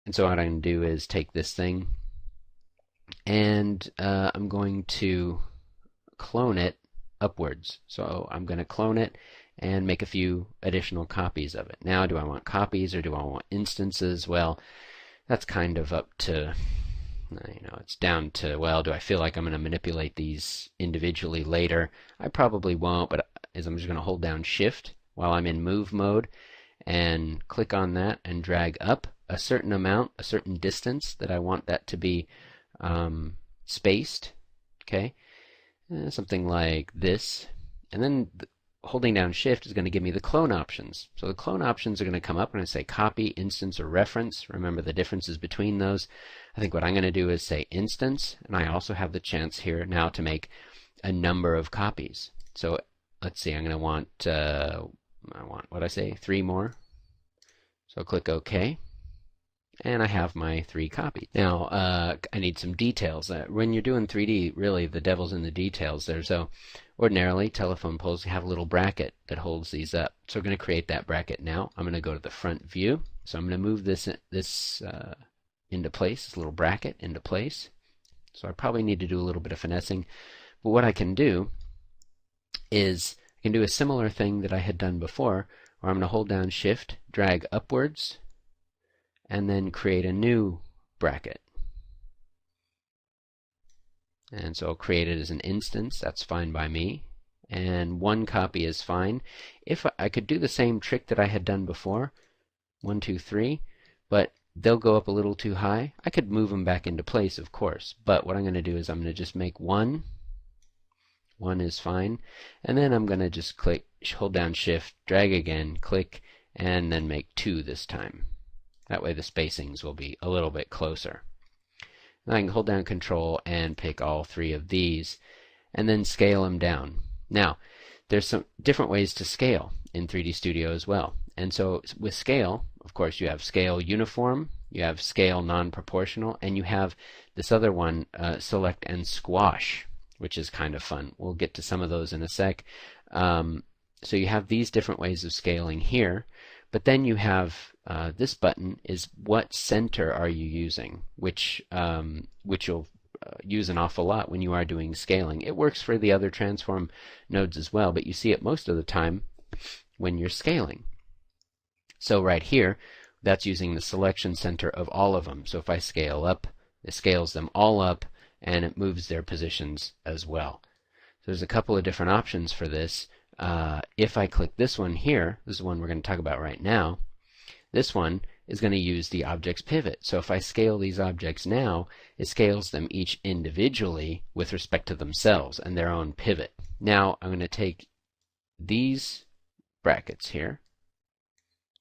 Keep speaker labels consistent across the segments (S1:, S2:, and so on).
S1: And so what I'm going to do is take this thing and I'm going to clone it upwards. So I'm going to clone it and make a few additional copies of it. Now, do I want copies or do I want instances? Well, that's kind of up to, it's down to, well, do I feel like I'm going to manipulate these individually later? I probably won't, but I'm just going to hold down Shift while I'm in move mode and click on that and drag up a certain amount, a certain distance that I want that to be spaced, okay? Something like this. And then holding down Shift is going to give me the clone options. So the clone options are going to come up and I say copy, instance, or reference. Remember the differences between those. I think what I'm going to do is say instance, and I also have the chance here now to make a number of copies. So let's see, I'm going to want, what I say, 3 more. So click OK. And I have my 3 copies. Now, I need some details. When you're doing 3D, really, the devil's in the details there. So ordinarily, telephone poles have a little bracket that holds these up. So we're going to create that bracket now. I'm going to go to the front view. So I'm going to move this into place, this little bracket into place. So I probably need to do a little bit of finessing. But what I can do is I can do a similar thing that I had done before, where I'm going to hold down Shift, drag upwards, and then create a new bracket. And so I'll create it as an instance. That's fine by me. And 1 copy is fine. If I could do the same trick that I had done before, 1, 2, 3, but they'll go up a little too high. I could move them back into place, of course. But what I'm going to do is I'm going to just make 1. 1 is fine. And then I'm going to just click, hold down Shift, drag again, click, and then make 2 this time. That way the spacings will be a little bit closer. Then I can hold down Control and pick all 3 of these and then scale them down. Now, there's some different ways to scale in 3D Studio as well. And so with scale, of course, you have scale uniform, you have scale non-proportional, and you have this other one, select and squash, which is kind of fun. We'll get to some of those in a sec. So you have these different ways of scaling here. But then you have this button is what center are you using, which you'll use an awful lot when you are doing scaling. It works for the other transform nodes as well, but you see it most of the time when you're scaling. So right here, that's using the selection center of all of them. So if I scale up, it scales them all up, and it moves their positions as well. So there's a couple of different options for this. If I click this one here, this is the one we're going to talk about right now, this one is going to use the object's pivot. So if I scale these objects now, it scales them each individually with respect to themselves and their own pivot. Now I'm going to take these brackets here,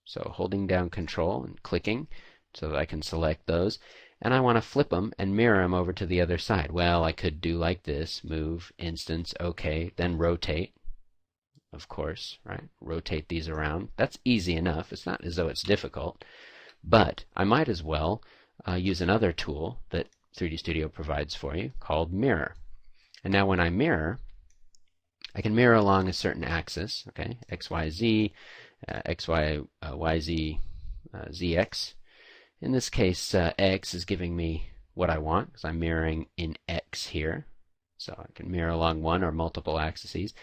S1: so holding down Control and clicking so that I can select those, and I want to flip them and mirror them over to the other side. Well, I could do like this, move, instance, OK, then rotate. Of course, right? Rotate these around. That's easy enough. It's not as though it's difficult. But I might as well use another tool that 3D Studio provides for you called Mirror. And now when I mirror, I can mirror along a certain axis, okay? X, Y, Z, X, Y, Y, Z, Z, X. In this case, X is giving me what I want because I'm mirroring in X here. So I can mirror along one or multiple axes.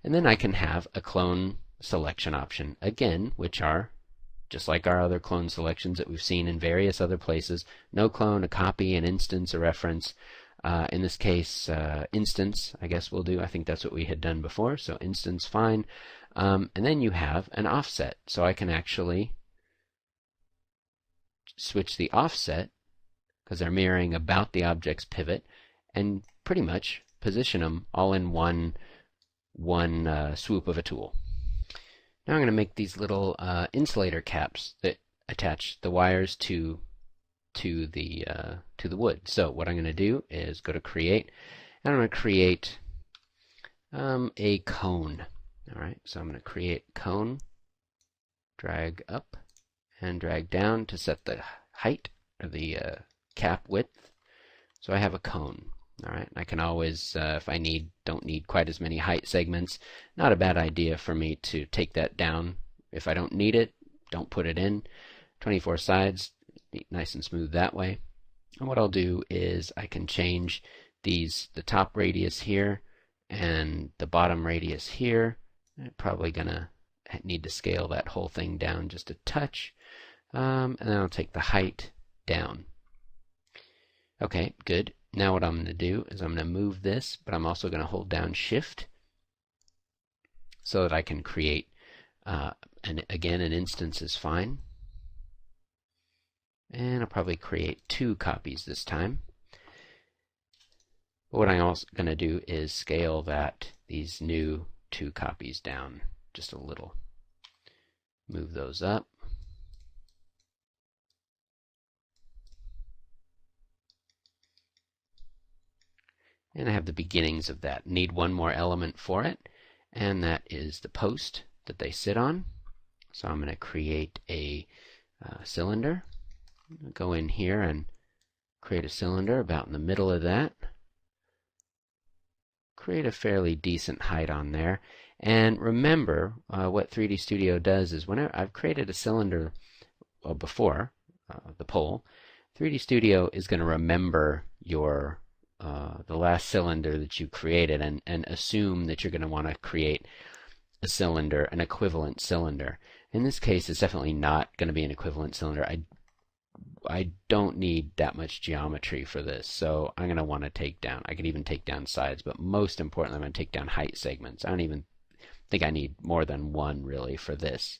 S1: And then I can have a clone selection option again, which are just like our other clone selections that we've seen in various other places. No clone, a copy, an instance, a reference. In this case, instance, I guess we'll do. I think that's what we had done before, so instance, fine. And then you have an offset, so I can actually switch the offset, because they're mirroring about the object's pivot, and pretty much position them all in one swoop of a tool. Now I'm going to make these little insulator caps that attach the wires to the wood. So what I'm going to do is go to Create, and I'm going to create a cone. All right, so I'm going to create cone, drag up and drag down to set the height or the cap width. So I have a cone. All right, I can always, if I don't need quite as many height segments, not a bad idea for me to take that down. If I don't need it, don't put it in. 24 sides, be nice and smooth that way. And what I'll do is I can change the top radius here and the bottom radius here. I'm probably gonna need to scale that whole thing down just a touch. And then I'll take the height down. Okay, good. Now what I'm going to do is I'm going to move this, but I'm also going to hold down Shift so that I can create, and again, an instance is fine. And I'll probably create 2 copies this time. But what I'm also going to do is scale these new 2 copies down just a little. Move those up. And I have the beginnings of that. Need one more element for it, and that is the post that they sit on. So I'm going to create a cylinder. Go in here and create a cylinder about in the middle of that. Create a fairly decent height on there. And remember, what 3D Studio does is whenever I've created a cylinder before, the pole, 3D Studio is going to remember your the last cylinder that you created and assume that you're going to want to create a cylinder, an equivalent cylinder. In this case, it's definitely not going to be an equivalent cylinder. I don't need that much geometry for this, so I'm going to want to take down, I could even take down sides, but most importantly, I'm going to take down height segments. I don't even think I need more than 1 really for this.